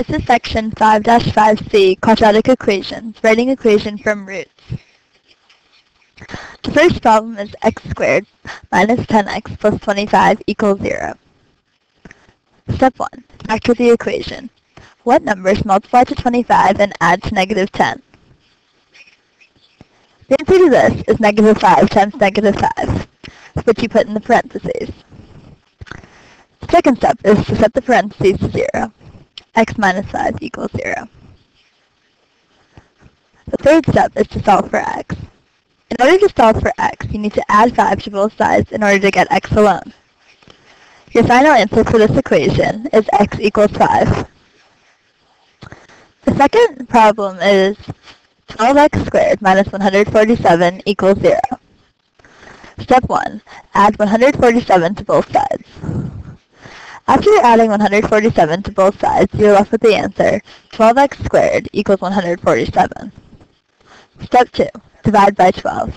This is section 5-5C, quadratic equations, writing equation from roots. The first problem is x squared minus 10x plus 25 equals 0. Step 1. Factor the equation. What numbers multiply to 25 and add to negative 10? The answer to this is negative 5 times negative 5, which you put in the parentheses. The second step is to set the parentheses to 0. X minus 5 equals 0. The third step is to solve for x. In order to solve for x, you need to add 5 to both sides in order to get x alone. Your final answer for this equation is x equals 5. The second problem is 12x squared minus 147 equals 0. Step 1. Add 147 to both sides. After adding 147 to both sides, you're left with the answer 12x squared equals 147. Step 2. Divide by 12.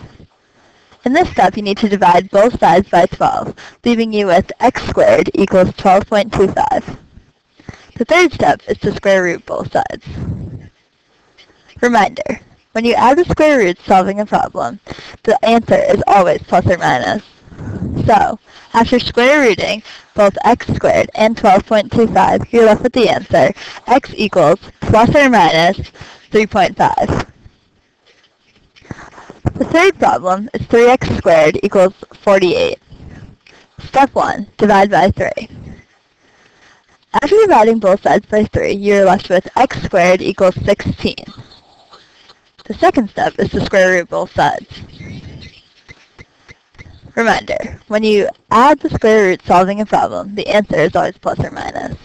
In this step, you need to divide both sides by 12, leaving you with x squared equals 12.25. The third step is to square root both sides. Reminder: when you add the square roots solving a problem, the answer is always plus or minus. So, after square rooting both x squared and 12.25, you're left with the answer x equals plus or minus 3.5. The third problem is 3x squared equals 48. Step 1. Divide by 3. After dividing both sides by 3, you're left with x squared equals 16. The second step is to square root both sides. Reminder: when you add the square root solving a problem, the answer is always plus or minus.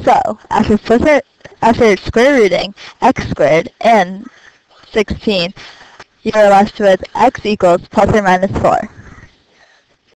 So, after square rooting x squared and 16, you are left with x equals plus or minus 4.